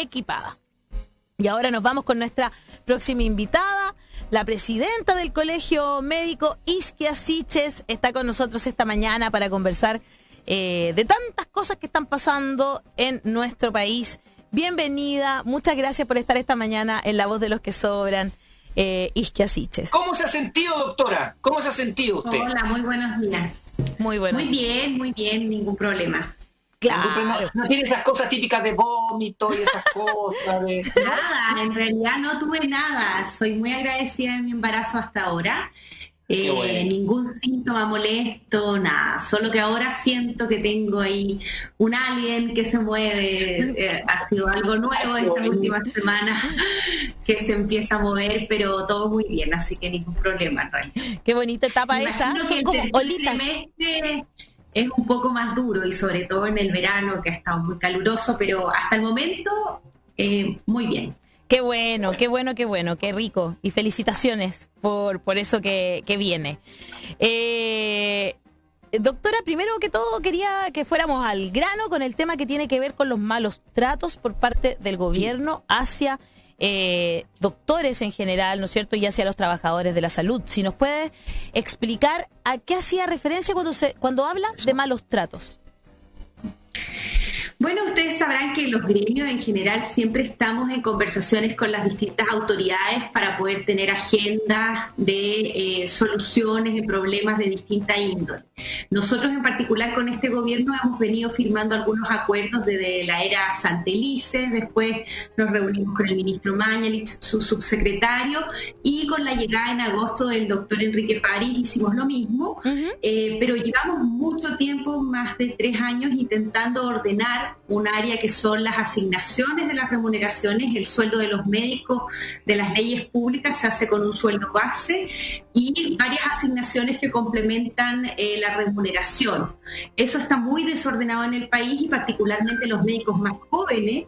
equipada. Y ahora nos vamos con nuestra próxima invitada, la presidenta del Colegio Médico, Isquia Siches, está con nosotros esta mañana para conversar de tantas cosas que están pasando en nuestro país. Bienvenida, muchas gracias por estar esta mañana en La Voz de los que Sobran, Isquia Siches. ¿Cómo se ha sentido, doctora? ¿Cómo se ha sentido usted? Hola, muy buenos días. Muy bueno. Muy bien, ningún problema. Claro. No tiene esas cosas típicas de vómito y esas cosas de... Nada, en realidad no tuve nada. Soy muy agradecida de mi embarazo hasta ahora. Bueno. Ningún síntoma molesto, nada. Solo que ahora siento que tengo ahí un alien que se mueve. Ha sido algo nuevo esta última semana que se empieza a mover, pero todo muy bien, así que ningún problema en realidad. Qué bonita etapa esa, son como olitas. Es un poco más duro y sobre todo en el verano que ha estado muy caluroso, pero hasta el momento muy bien. Qué bueno, qué rico. Y felicitaciones por eso que viene. Doctora, primero que todo quería que fuéramos al grano con el tema que tiene que ver con los malos tratos por parte del gobierno hacia doctores en general, ¿no es cierto? Y hacia los trabajadores de la salud. Si nos puede explicar a qué hacía referencia cuando habla de malos tratos. Bueno, ustedes sabrán que los gremios en general siempre estamos en conversaciones con las distintas autoridades para poder tener agendas de soluciones de problemas de distinta índole. Nosotros en particular con este gobierno hemos venido firmando algunos acuerdos desde la era Santelices, después nos reunimos con el ministro Mañalich, su subsecretario, y con la llegada en agosto del doctor Enrique París hicimos lo mismo, pero llevamos mucho tiempo, más de 3 años, intentando ordenar un área que son las asignaciones de las remuneraciones. El sueldo de los médicos de las leyes públicas se hace con un sueldo base y varias asignaciones que complementan la remuneración. Eso está muy desordenado en el país y particularmente los médicos más jóvenes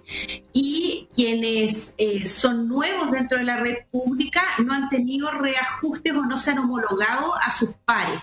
y quienes son nuevos dentro de la red pública no han tenido reajustes o no se han homologado a sus pares.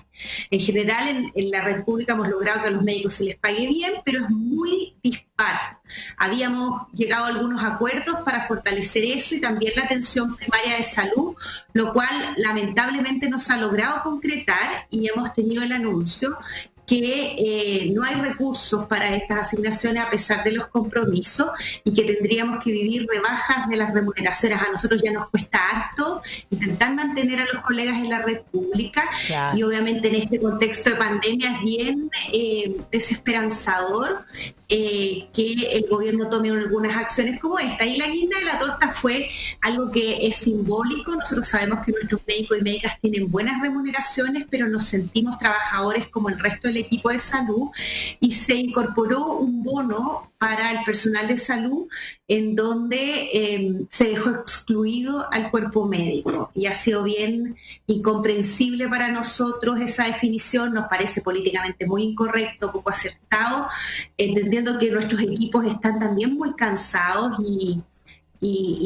En general en la red pública hemos logrado que a los médicos se les pague bien, pero es muy dispar. Habíamos llegado a algunos acuerdos para fortalecer eso y también la atención primaria de salud, lo cual lamentablemente no se ha logrado concretar y hemos tenido el anuncio que no hay recursos para estas asignaciones a pesar de los compromisos y que tendríamos que vivir rebajas de las remuneraciones. A nosotros ya nos cuesta harto intentar mantener a los colegas en la red pública, claro. Y obviamente en este contexto de pandemia es bien desesperanzador que el gobierno tome algunas acciones como esta. Y la guinda de la torta fue algo que es simbólico. Nosotros sabemos que nuestros médicos y médicas tienen buenas remuneraciones, pero nos sentimos trabajadores como el resto del equipo de salud y se incorporó un bono para el personal de salud en donde se dejó excluido al cuerpo médico y ha sido bien incomprensible para nosotros esa definición. Nos parece políticamente muy incorrecto, poco acertado, entendiendo que nuestros equipos están también muy cansados y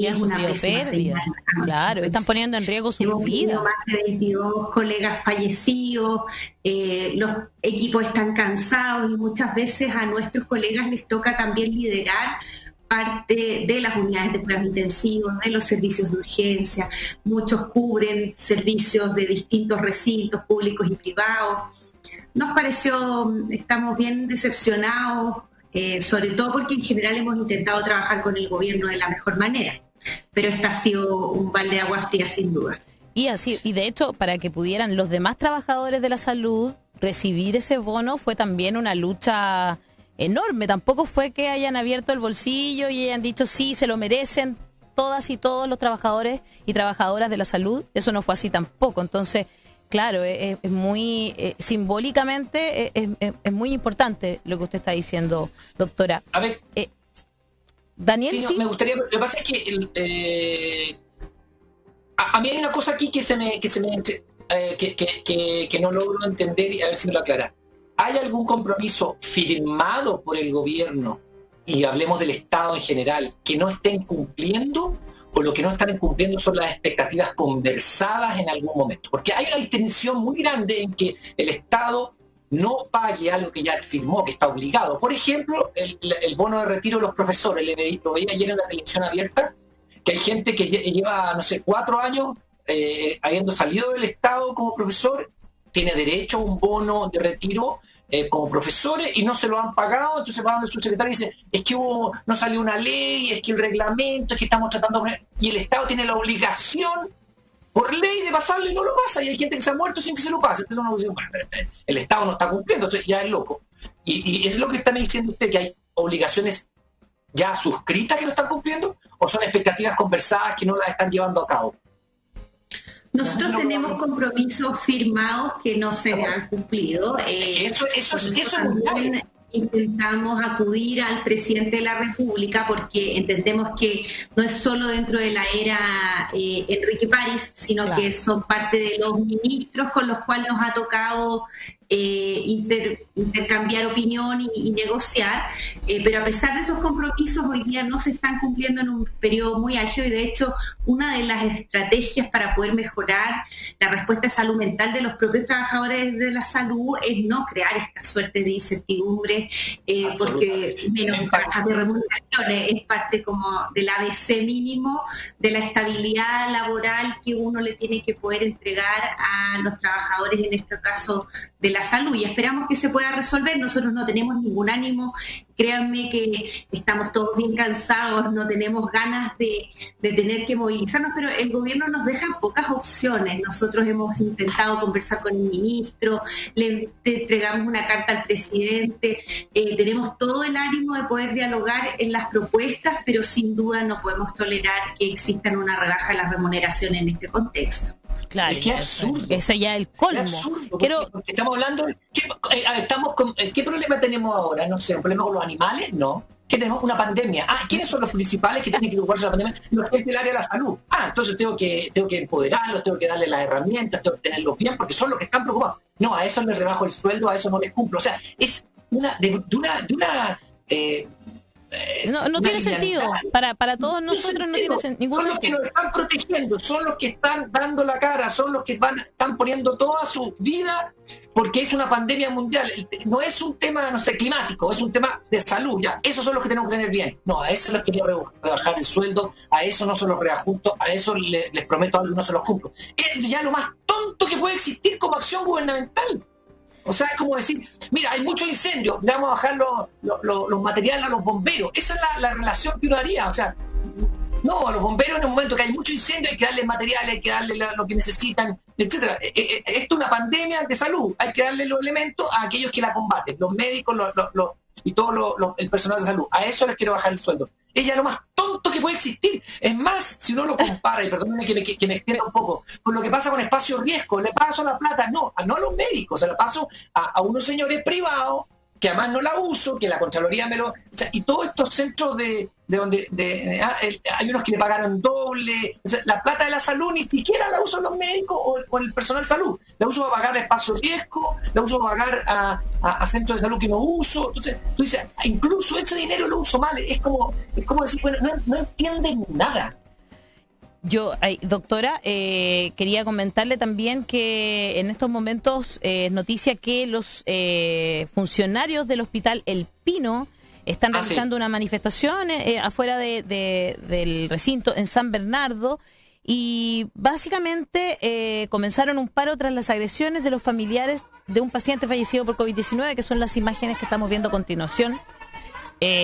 es una pésima señal. Claro, están poniendo en riesgo su vida. Más de 22 colegas fallecidos, los equipos están cansados y muchas veces a nuestros colegas les toca también liderar parte de las unidades de cuidados intensivos, de los servicios de urgencia. Muchos cubren servicios de distintos recintos públicos y privados. Nos pareció, estamos bien decepcionados, sobre todo porque en general hemos intentado trabajar con el gobierno de la mejor manera, pero esta ha sido un balde de agua fría sin duda. Y de hecho, para que pudieran los demás trabajadores de la salud recibir ese bono fue también una lucha enorme. Tampoco fue que hayan abierto el bolsillo y hayan dicho sí, se lo merecen todas y todos los trabajadores y trabajadoras de la salud. Eso no fue así tampoco. Entonces, claro, es muy simbólicamente es muy importante lo que usted está diciendo, doctora. A ver, Daniel, sí. Me gustaría. Lo que pasa es que a mí hay una cosa aquí que no logro entender y a ver si me lo aclara. ¿Hay algún compromiso firmado por el gobierno, y hablemos del Estado en general, que no estén cumpliendo? ¿O lo que no están cumpliendo son las expectativas conversadas en algún momento? Porque hay una distinción muy grande en que el Estado no pague algo que ya firmó, que está obligado. Por ejemplo, el bono de retiro de los profesores. Lo veía ayer en la televisión abierta, que hay gente que lleva, no sé, 4 años habiendo salido del Estado como profesor, tiene derecho a un bono de retiro como profesores y no se lo han pagado. Entonces va donde su secretario y dice, es que no salió una ley, es que el reglamento, es que estamos tratando de... Y el Estado tiene la obligación por ley de pasarlo y no lo pasa, y hay gente que se ha muerto sin que se lo pase. Entonces uno dice, bueno, el Estado no está cumpliendo, entonces ya es loco. Y es lo que está diciendo usted, que hay obligaciones ya suscritas que no están cumpliendo, o son expectativas conversadas que no las están llevando a cabo. Nosotros tenemos compromisos firmados que no se han cumplido. Eso también intentamos acudir al presidente de la República porque entendemos que no es solo dentro de la era Enrique París, sino claro, que son parte de los ministros con los cuales nos ha tocado intercambiar opinión y negociar, pero a pesar de esos compromisos hoy día no se están cumpliendo en un periodo muy álgido, y de hecho una de las estrategias para poder mejorar la respuesta de salud mental de los propios trabajadores de la salud es no crear esta suerte de incertidumbre, porque menos bajas de remuneraciones es parte como del ABC mínimo de la estabilidad laboral que uno le tiene que poder entregar a los trabajadores, en este caso de la salud, y esperamos que se pueda resolver. Nosotros no tenemos ningún ánimo, créanme que estamos todos bien cansados, no tenemos ganas de tener que movilizarnos, pero el gobierno nos deja pocas opciones. Nosotros hemos intentado conversar con el ministro, le entregamos una carta al presidente, tenemos todo el ánimo de poder dialogar en las propuestas, pero sin duda no podemos tolerar que existan una rebaja de las remuneraciones en este contexto. Claro, es que absurdo. Eso ya es el colmo. Es absurdo, porque estamos hablando de ¿qué problema tenemos ahora? No sé, ¿un problema con los animales? No. ¿Qué tenemos? Una pandemia. ¿Quiénes son los principales que tienen que preocuparse de la pandemia? Los que es del área de la salud. Entonces tengo que empoderarlos, tengo que darles las herramientas, tengo que tenerlos bien, porque son los que están preocupados. No, a eso les rebajo el sueldo, a eso no les cumplo. O sea, es no tiene sentido. Para todos nosotros no tiene ningún sentido. Son los que nos están protegiendo, son los que están dando la cara, son los que están poniendo toda su vida, porque es una pandemia mundial. No es un tema, no sé, climático, es un tema de salud. Ya, esos son los que tenemos que tener bien. No, a esos los que quiero rebajar el sueldo, a eso no se los reajusto, a eso les prometo algo y no se los cumplo. Es ya lo más tonto que puede existir como acción gubernamental. O sea, es como decir, mira, hay muchos incendios, le vamos a bajar los materiales a los bomberos. Esa es la relación que uno haría. O sea, no, a los bomberos en un momento que hay mucho incendio hay que darles materiales, hay que darles lo que necesitan, etcétera. Esto es una pandemia de salud, hay que darle los elementos a aquellos que la combaten, los médicos y todo el personal de salud. A eso les quiero bajar el sueldo. Es ya lo más tonto que puede existir. Es más, si uno lo compara, y perdónenme que me extienda un poco, con lo que pasa con Espacio Riesgo, le paso la plata, no a los médicos, se la paso a unos señores privados, que además no la uso, que la Contraloría me lo... O sea, y todos estos centros de donde hay unos que le pagaron doble. O sea, la plata de la salud ni siquiera la usan los médicos o el personal de salud. La uso para pagar Espacio Riesgo, la uso para pagar a centros de salud que no uso. Entonces, tú dices, incluso ese dinero lo uso mal. Es como decir, bueno, no entienden nada. Yo, doctora, quería comentarle también que en estos momentos es noticia que los funcionarios del Hospital El Pino están realizando una manifestación afuera del recinto en San Bernardo, y básicamente comenzaron un paro tras las agresiones de los familiares de un paciente fallecido por COVID-19, que son las imágenes que estamos viendo a continuación.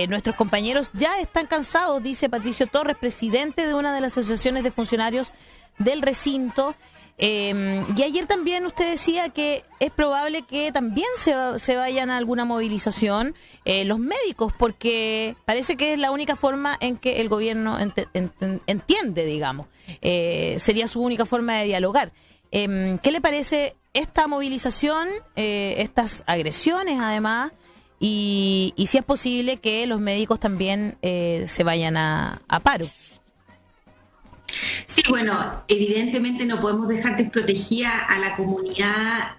Nuestros compañeros ya están cansados, dice Patricio Torres, presidente de una de las asociaciones de funcionarios del recinto. Y ayer también usted decía que es probable que también se vayan a alguna movilización los médicos, porque parece que es la única forma en que el gobierno entiende, digamos. Sería su única forma de dialogar. ¿Qué le parece esta movilización, estas agresiones además? Y si es posible que los médicos también se vayan a paro. Sí, bueno, evidentemente no podemos dejar desprotegida a la comunidad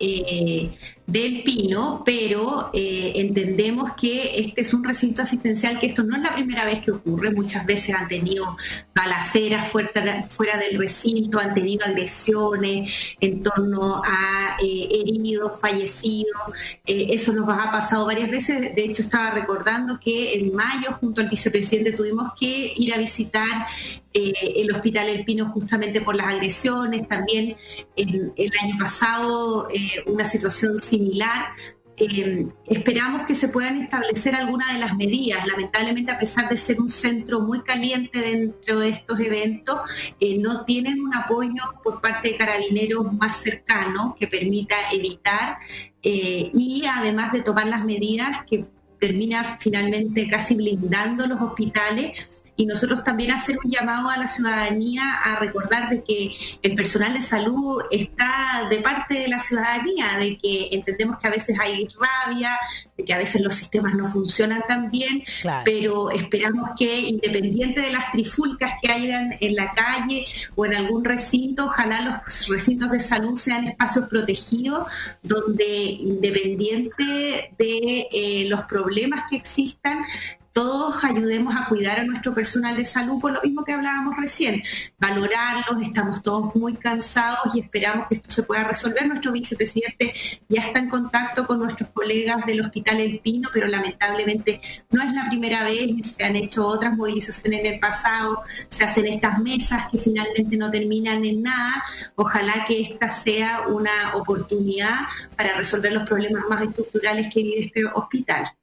del Pino, pero entendemos que este es un recinto asistencial, que esto no es la primera vez que ocurre. Muchas veces han tenido balaceras fuera del recinto, han tenido agresiones en torno a heridos, fallecidos. Eso nos ha pasado varias veces. De hecho, estaba recordando que en mayo, junto al vicepresidente, tuvimos que ir a visitar el Hospital El Pino justamente por las agresiones. También el año pasado una situación similar. Esperamos que se puedan establecer algunas de las medidas. Lamentablemente, a pesar de ser un centro muy caliente dentro de estos eventos, no tienen un apoyo por parte de Carabineros más cercano que permita evitar y además de tomar las medidas que termina finalmente casi blindando los hospitales. Y nosotros también hacer un llamado a la ciudadanía a recordar de que el personal de salud está de parte de la ciudadanía, de que entendemos que a veces hay rabia, de que a veces los sistemas no funcionan tan bien, claro, pero esperamos que, independiente de las trifulcas que hayan en la calle o en algún recinto, ojalá los recintos de salud sean espacios protegidos donde, independiente de los problemas que existan, todos ayudemos a cuidar a nuestro personal de salud, por lo mismo que hablábamos recién, valorarlos. Estamos todos muy cansados y esperamos que esto se pueda resolver. Nuestro vicepresidente ya está en contacto con nuestros colegas del Hospital El Pino, pero lamentablemente no es la primera vez, se han hecho otras movilizaciones en el pasado, se hacen estas mesas que finalmente no terminan en nada. Ojalá que esta sea una oportunidad para resolver los problemas más estructurales que vive este hospital.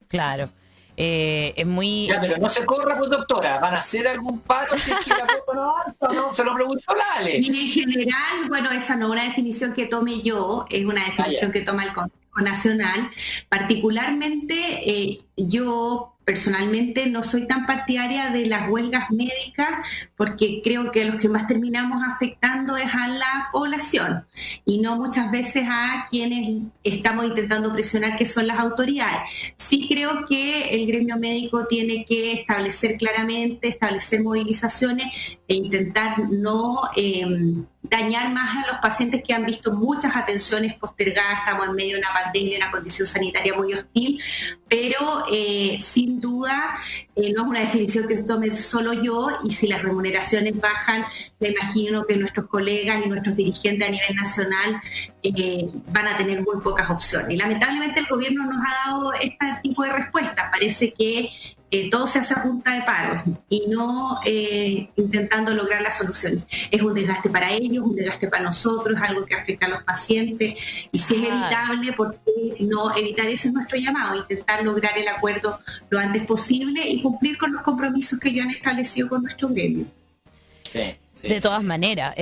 Claro. Es muy... Ya, pero no se corra, pues, doctora. ¿Van a hacer algún paro si es que la copa no avanza o no? Se lo preguntó Lale. Y en general, bueno, esa no es una definición que tome yo, es una definición que toma el Consejo Nacional. Particularmente, yo personalmente no soy tan partidaria de las huelgas médicas, porque creo que los que más terminamos afectando es a la población y no muchas veces a quienes estamos intentando presionar, que son las autoridades. Sí creo que el gremio médico tiene que establecer movilizaciones e intentar no dañar más a los pacientes que han visto muchas atenciones postergadas. Estamos en medio de una pandemia, una condición sanitaria muy hostil, pero sin duda no es una definición que tome solo yo, y si las remuneraciones bajan, me imagino que nuestros colegas y nuestros dirigentes a nivel nacional van a tener muy pocas opciones. Y lamentablemente el gobierno nos ha dado este tipo de respuestas. Parece que todo se hace a punta de paros y no intentando lograr la solución. Es un desgaste para ellos, un desgaste para nosotros, algo que afecta a los pacientes, y si es evitable, ¿por qué no evitar? Ese es nuestro llamado, intentar lograr el acuerdo lo antes posible y cumplir con los compromisos que ya han establecido con nuestro gremio. Sí, de todas maneras,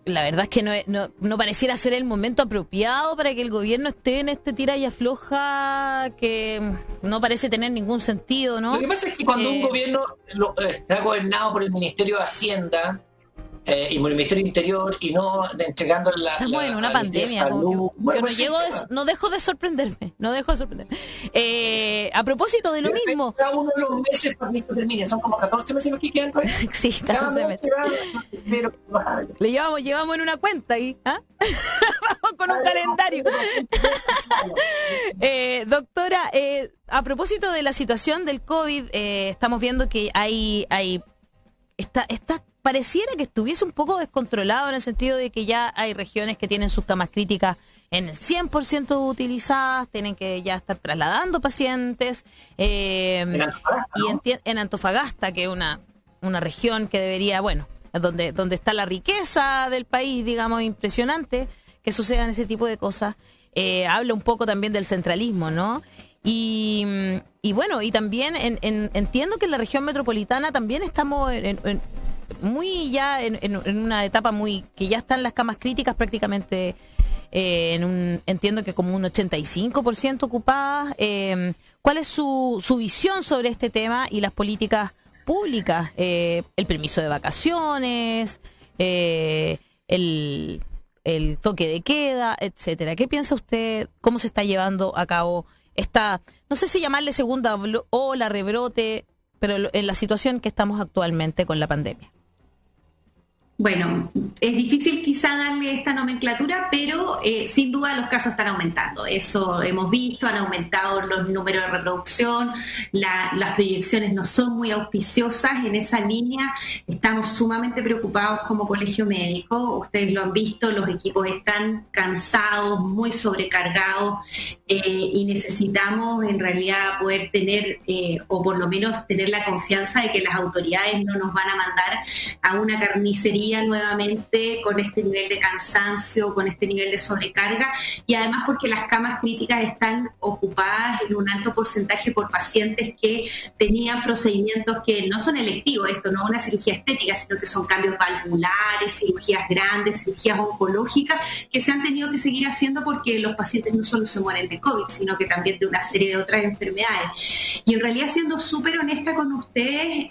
la verdad es que no pareciera ser el momento apropiado para que el gobierno esté en este tira y afloja que no parece tener ningún sentido, ¿no? Lo que pasa es que cuando un gobierno está gobernado por el Ministerio de Hacienda y por el Ministerio de Interior y no entregando estamos en una pandemia, como que no dejo de sorprenderme. A propósito de lo mismo, cada uno de los meses para que esto termine, son como 14 meses los que quedan. Sí, 14 meses. Le llevamos en una cuenta ahí, ¿ah? Vamos con un calendario. Doctora, a propósito de la situación del COVID, estamos viendo que pareciera que estuviese un poco descontrolado, en el sentido de que ya hay regiones que tienen sus camas críticas en el 100% utilizadas, tienen que ya estar trasladando pacientes. En Antofagasta, que es una región que debería, donde está la riqueza del país, digamos, impresionante que sucedan ese tipo de cosas. Habla un poco también del centralismo, ¿no? Y también entiendo que en la región metropolitana también estamos en una etapa que ya están las camas críticas prácticamente entiendo que como un 85% ocupadas. ¿Cuál es su visión sobre este tema y las políticas públicas? El permiso de vacaciones, el toque de queda, etcétera. ¿Qué piensa usted? ¿Cómo se está llevando a cabo esta, no sé si llamarle segunda ola, rebrote, pero en la situación que estamos actualmente con la pandemia? Bueno, es difícil quizá darle esta nomenclatura, pero sin duda los casos están aumentando. Eso hemos visto, han aumentado los números de reproducción, las proyecciones no son muy auspiciosas en esa línea. Estamos sumamente preocupados como colegio médico. Ustedes lo han visto, los equipos están cansados, muy sobrecargados y necesitamos en realidad poder tener, o por lo menos tener la confianza de que las autoridades no nos van a mandar a una carnicería nuevamente con este nivel de cansancio, con este nivel de sobrecarga, y además porque las camas críticas están ocupadas en un alto porcentaje por pacientes que tenían procedimientos que no son electivos, esto no es una cirugía estética, sino que son cambios valvulares, cirugías grandes, cirugías oncológicas, que se han tenido que seguir haciendo porque los pacientes no solo se mueren de COVID, sino que también de una serie de otras enfermedades. Y en realidad, siendo súper honesta con ustedes,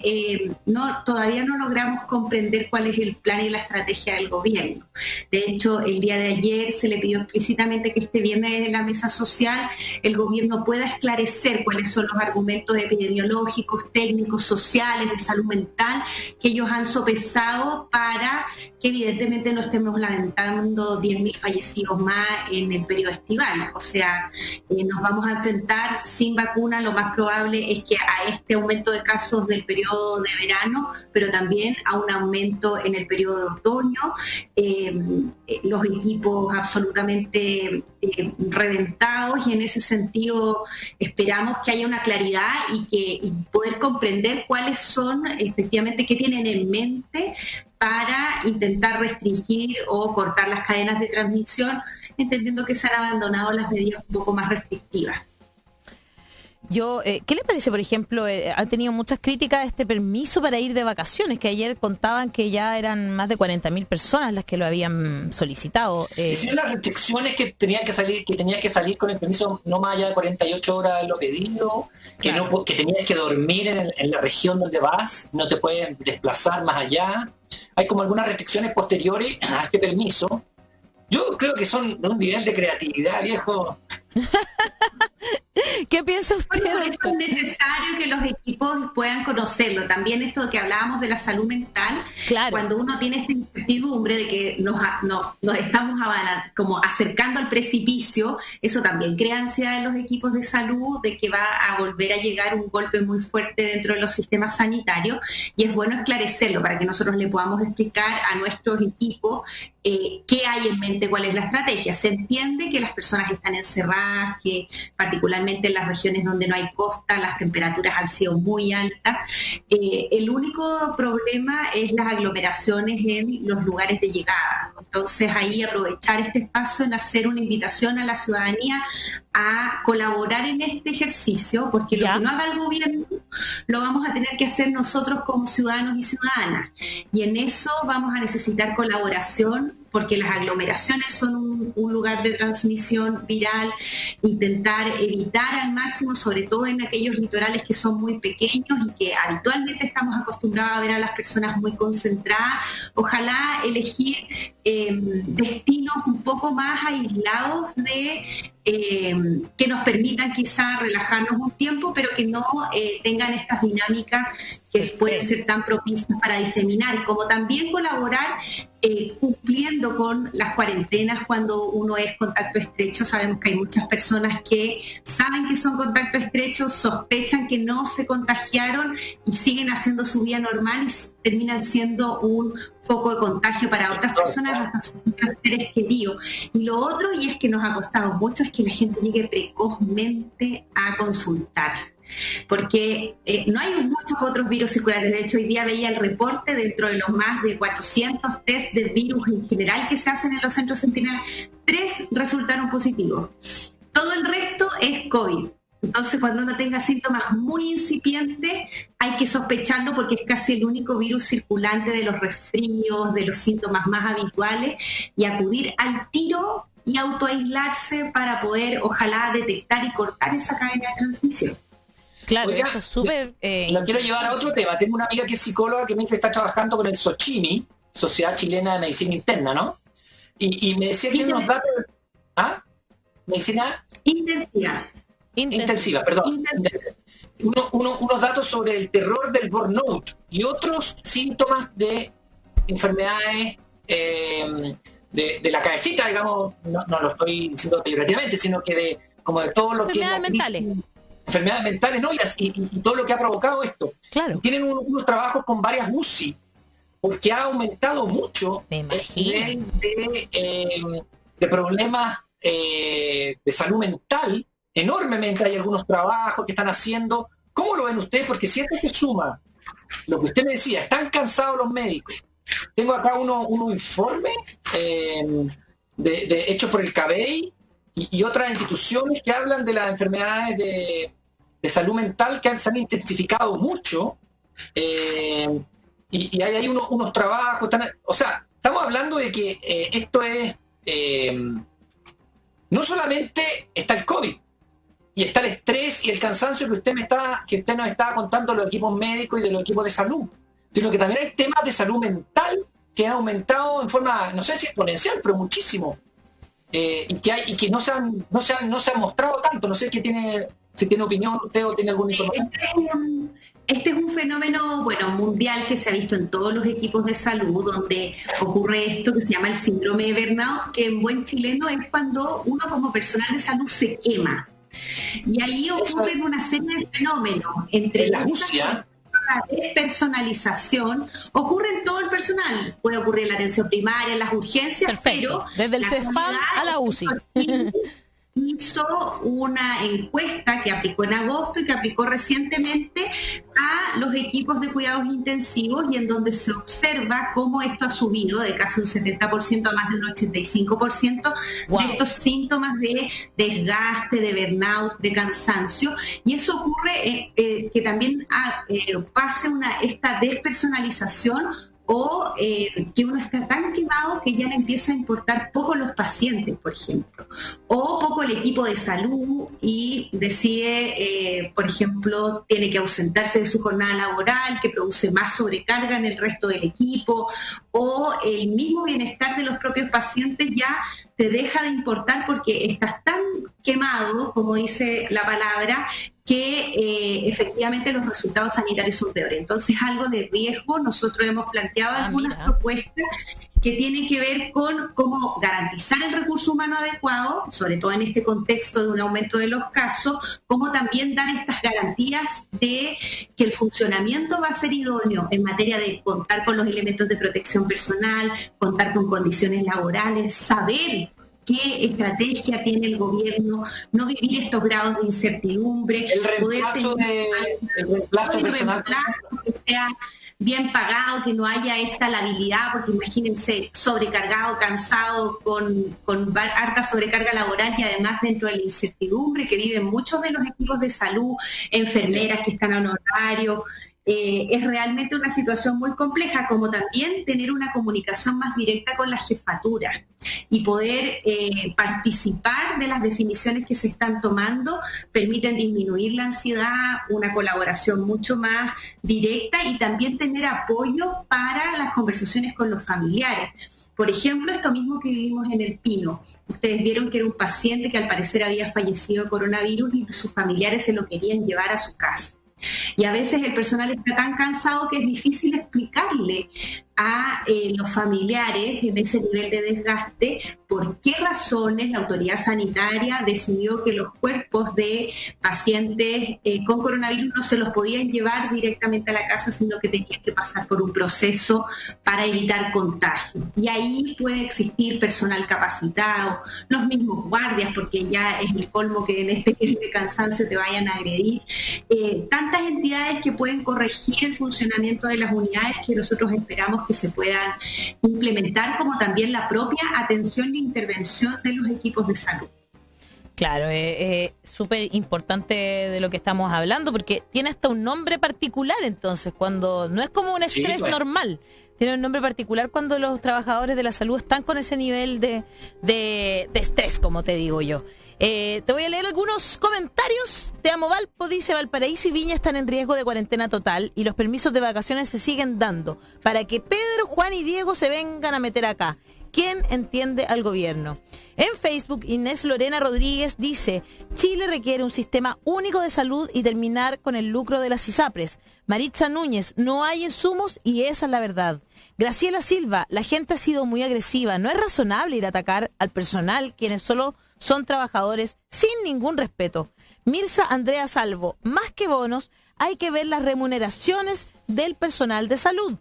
todavía no logramos comprender cuál es el plan y la estrategia del gobierno. De hecho, el día de ayer se le pidió explícitamente que este viernes en la mesa social el gobierno pueda esclarecer cuáles son los argumentos epidemiológicos, técnicos, sociales, de salud mental que ellos han sopesado para que evidentemente no estemos lamentando 10.000 fallecidos más en el periodo estival. O sea, nos vamos a enfrentar sin vacuna, lo más probable es que a este aumento de casos del periodo de verano, pero también a un aumento en el periodo de otoño, los equipos absolutamente reventados, y en ese sentido esperamos que haya una claridad y poder comprender cuáles son efectivamente, qué tienen en mente para intentar restringir o cortar las cadenas de transmisión, entendiendo que se han abandonado las medidas un poco más restrictivas. ¿Qué le parece, por ejemplo, han tenido muchas críticas a este permiso para ir de vacaciones, que ayer contaban que ya eran más de 40.000 personas las que lo habían solicitado? Hicieron las restricciones que tenía que salir con el permiso no más allá de 48 horas lo pedido, claro. Que tenías que dormir en la región donde vas, no te puedes desplazar más allá. Hay como algunas restricciones posteriores a este permiso. Yo creo que son de un nivel de creatividad, viejo. ¿Qué piensa usted? Bueno, es necesario que los equipos puedan conocerlo. También esto que hablábamos de la salud mental, claro. Cuando uno tiene esta incertidumbre de que nos estamos como acercando al precipicio, eso también crea ansiedad en los equipos de salud, de que va a volver a llegar un golpe muy fuerte dentro de los sistemas sanitarios, y es bueno esclarecerlo para que nosotros le podamos explicar a nuestros equipos qué hay en mente, cuál es la estrategia. Se entiende que las personas están encerradas, que particularmente en las regiones donde no hay costa las temperaturas han sido muy altas. El único problema es las aglomeraciones en los lugares de llegada. Entonces ahí aprovechar este espacio en hacer una invitación a la ciudadanía a colaborar en este ejercicio, porque lo que no haga el gobierno lo vamos a tener que hacer nosotros como ciudadanos y ciudadanas, y en eso vamos a necesitar colaboración, porque las aglomeraciones son un lugar de transmisión viral. Intentar evitar al máximo, sobre todo en aquellos litorales que son muy pequeños y que habitualmente estamos acostumbrados a ver a las personas muy concentradas. Ojalá elegir destinos un poco más aislados que nos permitan quizá relajarnos un tiempo, pero que no tengan estas dinámicas que pueden ser tan propicias para diseminar, como también colaborar cumpliendo con las cuarentenas cuando uno es contacto estrecho. Sabemos que hay muchas personas que saben que son contacto estrecho, sospechan que no se contagiaron y siguen haciendo su vida normal y terminan siendo un foco de contagio para otras personas, hasta sus seres queridos. Y lo otro, y es que nos ha costado mucho, es que la gente llegue precozmente a consultar, porque no hay muchos otros virus circulares. De hecho, hoy día veía el reporte, dentro de los más de 400 test de virus en general que se hacen en los centros Centinela, 3 resultaron positivos. Todo el resto es COVID. Entonces, cuando uno tenga síntomas muy incipientes, hay que sospecharlo, porque es casi el único virus circulante de los resfríos, de los síntomas más habituales, y acudir al tiro y autoaislarse para poder, ojalá, detectar y cortar esa cadena de transmisión. Claro, oiga, eso es súper... Lo quiero llevar a otro tema. Tengo una amiga que es psicóloga que está trabajando con el SOCHIMI, Sociedad Chilena de Medicina Interna, ¿no? Y me decía que unos datos... ¿Ah? ¿Medicina? Intensiva, perdón. Unos datos sobre el terror del burnout y otros síntomas de enfermedades de la cabecita, digamos, no lo estoy diciendo peyorativamente, sino que como de todo lo que es la crisis, enfermedades mentales, ¿no? Y todo lo que ha provocado esto. Claro. Tienen unos trabajos con varias UCI, porque ha aumentado mucho el nivel de problemas de salud mental, enormemente. Hay algunos trabajos que están haciendo. ¿Cómo lo ven ustedes? Porque si esto se suma, lo que usted me decía, están cansados los médicos. Tengo acá unos informes hechos por el CABEI y otras instituciones que hablan de las enfermedades de salud mental que se han intensificado mucho. Y hay ahí unos trabajos, o sea, estamos hablando de que esto es, no solamente está el COVID, y está el estrés y el cansancio que usted nos estaba contando de los equipos médicos y de los equipos de salud, sino que también hay temas de salud mental que han aumentado en forma, no sé si exponencial, pero muchísimo, y que no se han mostrado tanto. No sé si tiene opinión usted o tiene alguna información. Este es un fenómeno, mundial, que se ha visto en todos los equipos de salud, donde ocurre esto que se llama el síndrome de burnout, que en buen chileno es cuando uno como personal de salud se quema. Y ahí ocurren una serie de fenómenos, entre la UCI, la despersonalización, ocurre en todo el personal. Puede ocurrir en la atención primaria, en las urgencias. Perfecto. Pero desde el CEFAM a la UCI. Hizo una encuesta que aplicó en agosto y que aplicó recientemente a los equipos de cuidados intensivos, y en donde se observa cómo esto ha subido de casi un 70% a más de un 85% wow, de estos síntomas de desgaste, de burnout, de cansancio. Y eso ocurre que también pase esta despersonalización, o que uno está tan quemado que ya le empieza a importar poco los pacientes, por ejemplo, o poco el equipo de salud, y decide, por ejemplo, tiene que ausentarse de su jornada laboral, que produce más sobrecarga en el resto del equipo, o el mismo bienestar de los propios pacientes ya te deja de importar porque estás tan quemado, como dice la palabra, que efectivamente los resultados sanitarios son peores. Entonces, algo de riesgo. Nosotros hemos planteado algunas propuestas que tienen que ver con cómo garantizar el recurso humano adecuado, sobre todo en este contexto de un aumento de los casos, cómo también dar estas garantías de que el funcionamiento va a ser idóneo en materia de contar con los elementos de protección personal, contar con condiciones laborales, saber qué estrategia tiene el gobierno, no vivir estos grados de incertidumbre, el reemplazo personal, que sea bien pagado, que no haya esta labilidad, porque imagínense, sobrecargado, cansado, con harta sobrecarga laboral, y además dentro de la incertidumbre que viven muchos de los equipos de salud, enfermeras que están a honorario. Es realmente una situación muy compleja, como también tener una comunicación más directa con la jefatura y poder participar de las definiciones que se están tomando, permiten disminuir la ansiedad, una colaboración mucho más directa, y también tener apoyo para las conversaciones con los familiares. Por ejemplo, esto mismo que vivimos en El Pino. Ustedes vieron que era un paciente que al parecer había fallecido de coronavirus y sus familiares se lo querían llevar a su casa. Y a veces el personal está tan cansado que es difícil explicarle a los familiares en ese nivel de desgaste por qué razones la autoridad sanitaria decidió que los cuerpos de pacientes con coronavirus no se los podían llevar directamente a la casa, sino que tenían que pasar por un proceso para evitar contagio. Y ahí puede existir personal capacitado, los mismos guardias, porque ya es el colmo que en este nivel de cansancio te vayan a agredir. Tantas entidades que pueden corregir el funcionamiento de las unidades que nosotros esperamos que se puedan implementar, como también la propia atención e intervención de los equipos de salud. Claro, súper importante de lo que estamos hablando, porque tiene hasta un nombre particular. Entonces, cuando no es como un estrés normal, tiene un nombre particular cuando los trabajadores de la salud están con ese nivel de estrés, como te digo yo. Te voy a leer algunos comentarios. Te amo Valpo, dice: Valparaíso y Viña están en riesgo de cuarentena total y los permisos de vacaciones se siguen dando para que Pedro, Juan y Diego se vengan a meter acá. ¿Quién entiende al gobierno? En Facebook, Inés Lorena Rodríguez dice: Chile requiere un sistema único de salud y terminar con el lucro de las ISAPRES. Maritza Núñez: no hay insumos y esa es la verdad. Graciela Silva: la gente ha sido muy agresiva. No es razonable ir a atacar al personal, quienes solo son trabajadores sin ningún respeto. Mirza Andrea Salvo: más que bonos, hay que ver las remuneraciones del personal de salud.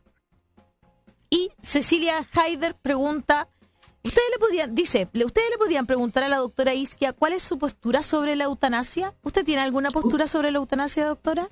Y Cecilia Haider pregunta: ¿ustedes le podrían preguntar a la doctora Isquia cuál es su postura sobre la eutanasia? ¿Usted tiene alguna postura sobre la eutanasia, doctora?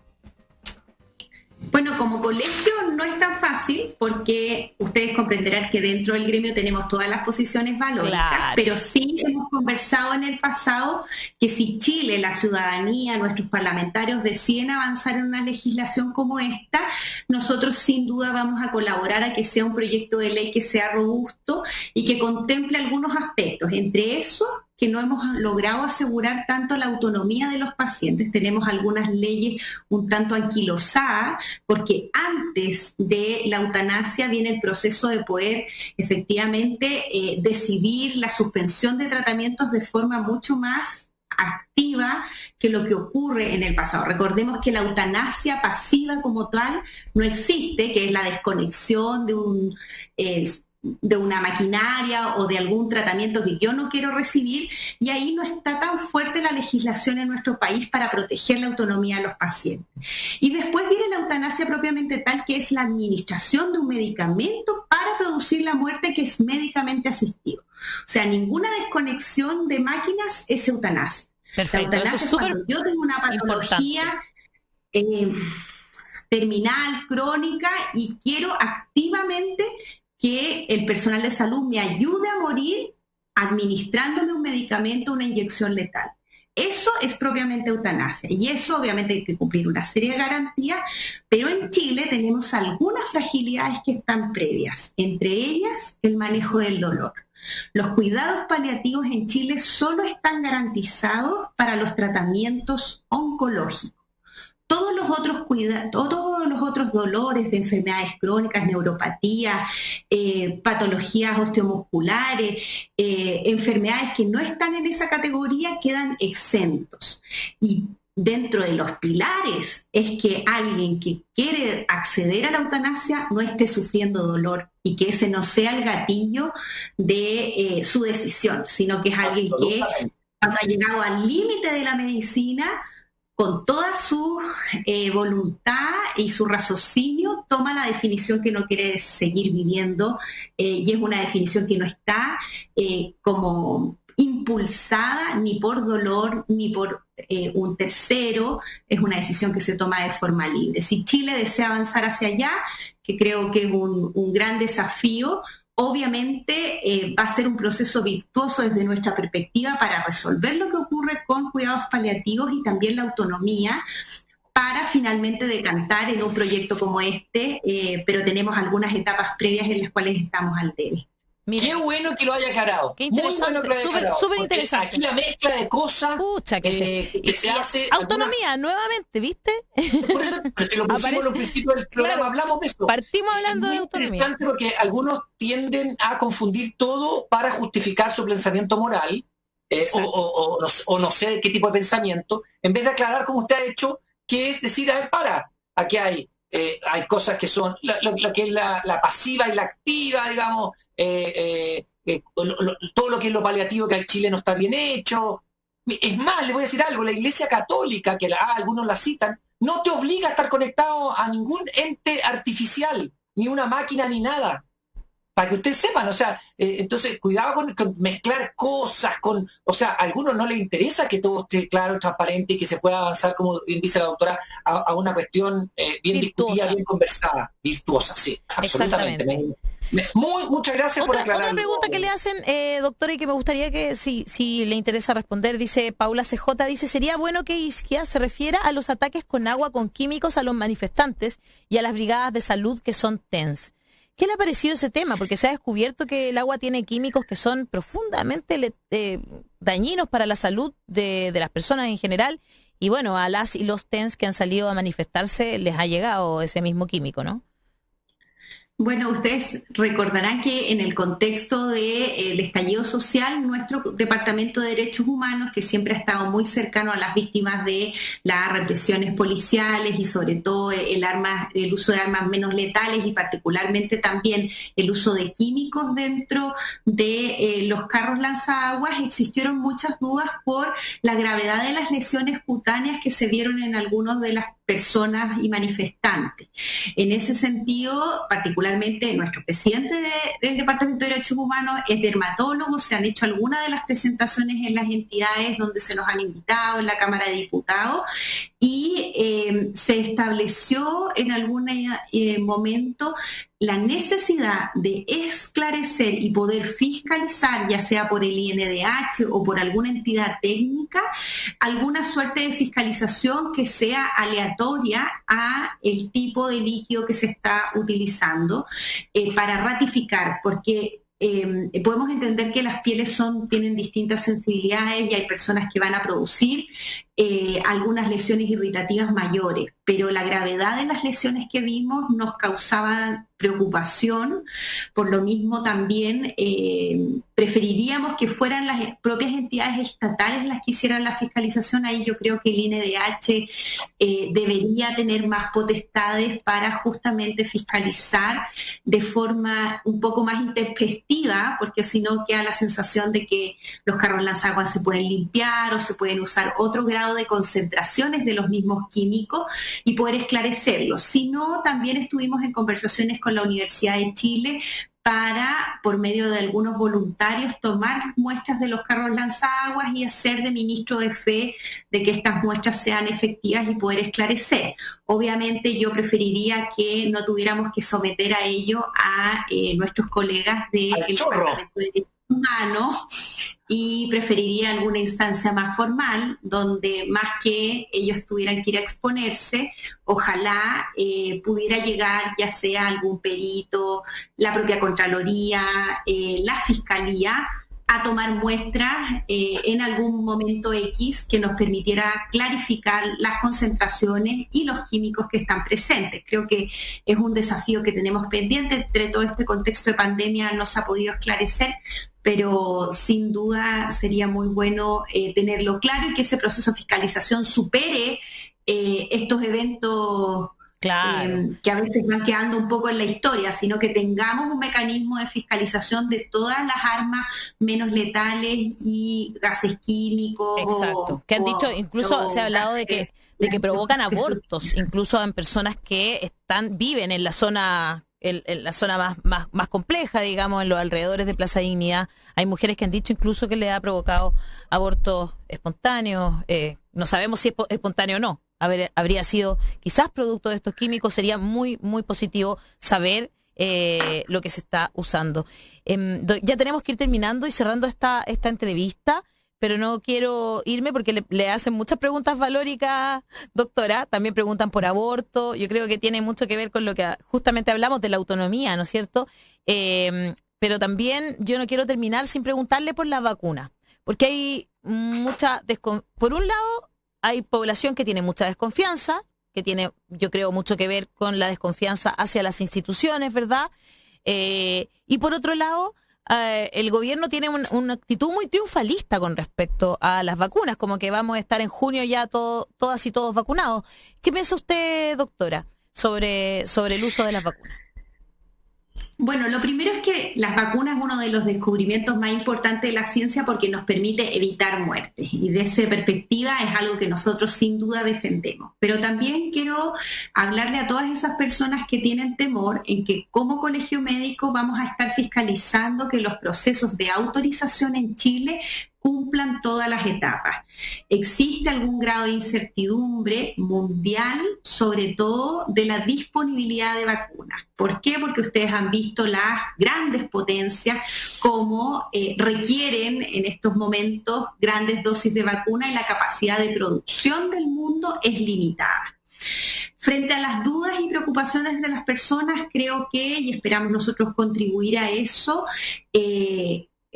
Bueno, como colegio no es tan fácil porque ustedes comprenderán que dentro del gremio tenemos todas las posiciones valóricas, claro, pero sí hemos conversado en el pasado que si Chile, la ciudadanía, nuestros parlamentarios deciden avanzar en una legislación como esta, nosotros sin duda vamos a colaborar a que sea un proyecto de ley que sea robusto y que contemple algunos aspectos, entre esos que no hemos logrado asegurar tanto la autonomía de los pacientes. Tenemos algunas leyes un tanto anquilosadas, porque antes de la eutanasia viene el proceso de poder efectivamente decidir la suspensión de tratamientos de forma mucho más activa que lo que ocurre en el pasado. Recordemos que la eutanasia pasiva como tal no existe, que es la desconexión de una maquinaria o de algún tratamiento que yo no quiero recibir, y ahí no está tan fuerte la legislación en nuestro país para proteger la autonomía de los pacientes. Y después viene la eutanasia propiamente tal, que es la administración de un medicamento para producir la muerte, que es médicamente asistido. O sea, ninguna desconexión de máquinas es eutanasia. Perfecto. La eutanasia es cuando yo tengo una patología terminal, crónica, y quiero activamente que el personal de salud me ayude a morir administrándome un medicamento, una inyección letal. Eso es propiamente eutanasia, y eso obviamente hay que cumplir una serie de garantías, pero en Chile tenemos algunas fragilidades que están previas, entre ellas el manejo del dolor. Los cuidados paliativos en Chile solo están garantizados para los tratamientos oncológicos. Todos los otros dolores de enfermedades crónicas, neuropatías, patologías osteomusculares, enfermedades que no están en esa categoría quedan exentos. Y dentro de los pilares es que alguien que quiere acceder a la eutanasia no esté sufriendo dolor y que ese no sea el gatillo de su decisión, sino que es alguien que cuando ha llegado al límite de la medicina, con toda su voluntad y su raciocinio, toma la definición que no quiere seguir viviendo, y es una definición que no está como impulsada ni por dolor ni por un tercero, es una decisión que se toma de forma libre. Si Chile desea avanzar hacia allá, que creo que es un gran desafío, obviamente va a ser un proceso virtuoso desde nuestra perspectiva para resolver lo que ocurre con cuidados paliativos y también la autonomía, para finalmente decantar en un proyecto como este, pero tenemos algunas etapas previas en las cuales estamos al debe. Mira, qué bueno que lo haya aclarado. Qué interesante, muy bueno que lo haya aclarado. Súper interesante. Aquí la mezcla de cosas que se hace. Autonomía, alguna... nuevamente, ¿viste? Por eso, pero si lo pusimos en un principio del programa, claro, hablamos de eso. Partimos hablando de autonomía. Es interesante porque algunos tienden a confundir todo para justificar su pensamiento moral, o no sé de qué tipo de pensamiento, en vez de aclarar como usted ha hecho, que es decir, a ver, aquí hay cosas que son lo que es la pasiva y la activa, digamos. Todo lo que es lo paliativo que en Chile no está bien hecho. Es más, les voy a decir algo: la Iglesia Católica, que algunos la citan, no te obliga a estar conectado a ningún ente artificial, ni una máquina, ni nada, para que ustedes sepan. O sea, entonces cuidado con mezclar cosas o sea, a algunos no les interesa que todo esté claro, transparente, y que se pueda avanzar, como bien dice la doctora, a una cuestión bien virtuosa, discutida, bien conversada, virtuosa, sí, absolutamente. Muchas gracias por aclarar. Otra pregunta que le hacen, doctora, y que me gustaría que si le interesa responder, dice Paula CJ, dice: sería bueno que Isquia se refiera a los ataques con agua con químicos a los manifestantes y a las brigadas de salud que son TENS. ¿Qué le ha parecido ese tema? Porque se ha descubierto que el agua tiene químicos que son profundamente dañinos para la salud de las personas en general, y bueno, a las y los TENS que han salido a manifestarse les ha llegado ese mismo químico, ¿no? Bueno, ustedes recordarán que en el contexto del estallido social, nuestro Departamento de Derechos Humanos, que siempre ha estado muy cercano a las víctimas de las represiones policiales y sobre todo el uso de armas menos letales y particularmente también el uso de químicos dentro de los carros lanzaguas, existieron muchas dudas por la gravedad de las lesiones cutáneas que se vieron en algunas de las personas y manifestantes. En ese sentido, particularmente nuestro presidente del Departamento de Derechos Humanos es dermatólogo, se han hecho algunas de las presentaciones en las entidades donde se nos han invitado, en la Cámara de Diputados, y se estableció en algún momento la necesidad de esclarecer y poder fiscalizar, ya sea por el INDH o por alguna entidad técnica, alguna suerte de fiscalización que sea aleatoria a el tipo de líquido que se está utilizando para ratificar, porque podemos entender que las pieles tienen distintas sensibilidades y hay personas que van a producir algunas lesiones irritativas mayores, pero la gravedad de las lesiones que vimos nos causaba preocupación. Por lo mismo también preferiríamos que fueran las propias entidades estatales las que hicieran la fiscalización. Ahí yo creo que el INDH debería tener más potestades para justamente fiscalizar de forma un poco más intempestiva, porque si no queda la sensación de que los carros lanzaguas se pueden limpiar o se pueden usar otro grado de concentraciones de los mismos químicos y poder esclarecerlos. Si no, también estuvimos en conversaciones con la Universidad de Chile para, por medio de algunos voluntarios, tomar muestras de los carros lanzaguas y hacer de ministro de fe de que estas muestras sean efectivas y poder esclarecer. Obviamente yo preferiría que no tuviéramos que someter a ello a nuestros colegas del Departamento de Derechos Humanos, y preferiría alguna instancia más formal donde más que ellos tuvieran que ir a exponerse, ojalá pudiera llegar ya sea algún perito, la propia Contraloría, la Fiscalía, a tomar muestras en algún momento X que nos permitiera clarificar las concentraciones y los químicos que están presentes. Creo que es un desafío que tenemos pendiente. Entre todo este contexto de pandemia no se ha podido esclarecer, pero sin duda sería muy bueno tenerlo claro y que ese proceso de fiscalización supere estos eventos. Claro. Que a veces van quedando un poco en la historia, sino que tengamos un mecanismo de fiscalización de todas las armas menos letales y gases químicos. Exacto. Que han dicho, incluso se ha hablado de que provocan abortos, incluso en personas que viven en la zona más compleja, digamos, en los alrededores de Plaza Dignidad. Hay mujeres que han dicho incluso que le ha provocado abortos espontáneos. No sabemos si es espontáneo o no. Habría sido quizás producto de estos químicos. Sería muy, muy positivo saber lo que se está usando. Ya tenemos que ir terminando y cerrando esta entrevista, pero no quiero irme porque le hacen muchas preguntas valóricas, doctora. También preguntan por aborto. Yo creo que tiene mucho que ver con lo que justamente hablamos de la autonomía, ¿no es cierto? Pero también yo no quiero terminar sin preguntarle por la vacuna, porque hay por un lado, hay población que tiene mucha desconfianza, que tiene, yo creo, mucho que ver con la desconfianza hacia las instituciones, ¿verdad? Y por otro lado, el gobierno tiene una actitud muy triunfalista con respecto a las vacunas, como que vamos a estar en junio ya todas y todos vacunados. ¿Qué piensa usted, doctora, sobre el uso de las vacunas? Bueno, lo primero es que las vacunas es uno de los descubrimientos más importantes de la ciencia porque nos permite evitar muertes y de esa perspectiva es algo que nosotros sin duda defendemos. Pero también quiero hablarle a todas esas personas que tienen temor en que como colegio médico vamos a estar fiscalizando que los procesos de autorización en Chile cumplan todas las etapas. Existe algún grado de incertidumbre mundial, sobre todo de la disponibilidad de vacunas. ¿Por qué? Porque ustedes han visto las grandes potencias como requieren en estos momentos grandes dosis de vacuna y la capacidad de producción del mundo es limitada. Frente a las dudas y preocupaciones de las personas, creo que, y esperamos nosotros contribuir a eso,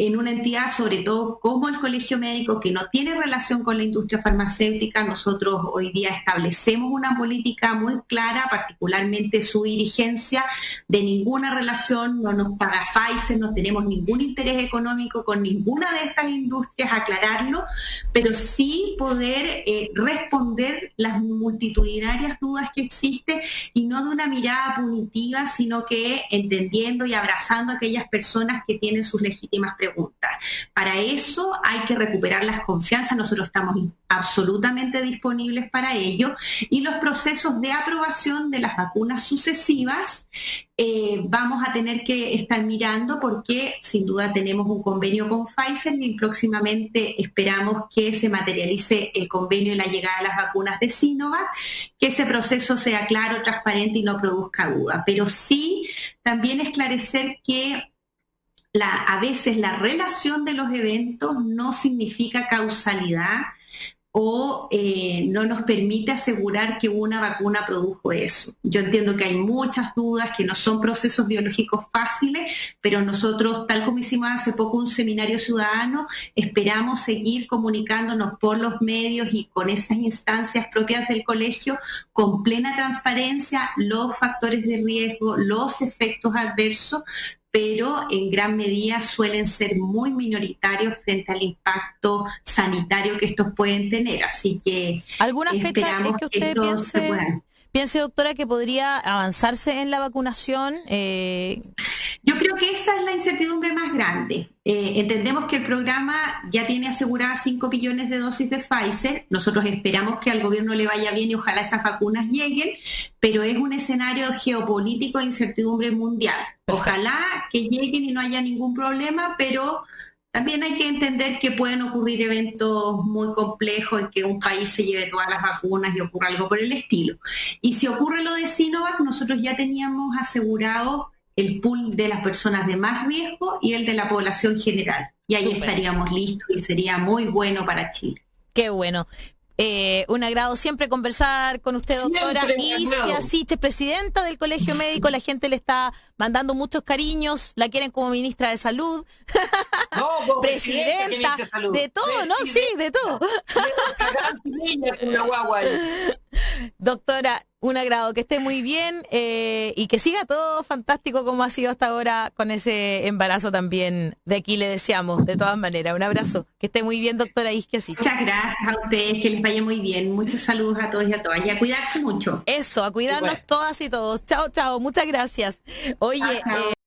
en una entidad, sobre todo como el Colegio Médico, que no tiene relación con la industria farmacéutica. Nosotros hoy día establecemos una política muy clara, particularmente su dirigencia, de ninguna relación, no nos paga Pfizer, no tenemos ningún interés económico con ninguna de estas industrias, aclararlo, pero sí poder responder las multitudinarias dudas que existen y no de una mirada punitiva, sino que entendiendo y abrazando a aquellas personas que tienen sus legítimas preguntas. Para eso hay que recuperar las confianzas, nosotros estamos absolutamente disponibles para ello, y los procesos de aprobación de las vacunas sucesivas vamos a tener que estar mirando, porque sin duda tenemos un convenio con Pfizer y próximamente esperamos que se materialice el convenio y la llegada de las vacunas de Sinovac, que ese proceso sea claro, transparente y no produzca duda. Pero sí también esclarecer que a veces la relación de los eventos no significa causalidad o no nos permite asegurar que una vacuna produjo eso. Yo entiendo que hay muchas dudas, que no son procesos biológicos fáciles, pero nosotros, tal como hicimos hace poco un seminario ciudadano, esperamos seguir comunicándonos por los medios y con esas instancias propias del colegio, con plena transparencia, los factores de riesgo, los efectos adversos, pero en gran medida suelen ser muy minoritarios frente al impacto sanitario que estos pueden tener. Así que ¿alguna fecha es que usted piense, doctora, que podría avanzarse en la vacunación? Yo creo que esa es la incertidumbre más grande. Entendemos que el programa ya tiene aseguradas 5 millones de dosis de Pfizer. Nosotros esperamos que al gobierno le vaya bien y ojalá esas vacunas lleguen, pero es un escenario geopolítico de incertidumbre mundial. Ojalá que lleguen y no haya ningún problema, pero también hay que entender que pueden ocurrir eventos muy complejos en que un país se lleve todas las vacunas y ocurra algo por el estilo. Y si ocurre lo de Sinovac, nosotros ya teníamos asegurado el pool de las personas de más riesgo y el de la población general. Y ahí estaríamos listos y sería muy bueno para Chile. Qué bueno. Un agrado siempre conversar con usted, doctora Isquia Siches, presidenta del Colegio Médico. La gente le está mandando muchos cariños, la quieren como ministra de Salud. No, presidenta de salud. De todo, ¿no? Sí, de todo. Doctora, un agrado, que esté muy bien y que siga todo fantástico como ha sido hasta ahora con ese embarazo también. De aquí le deseamos, de todas maneras. Un abrazo, que esté muy bien, doctora Isquia Siches. Muchas gracias a ustedes, que les vaya muy bien. Muchos saludos a todos y a todas. Y a cuidarse mucho. Eso, a cuidarnos todas y todos. Chao, chao. Muchas gracias. Oye,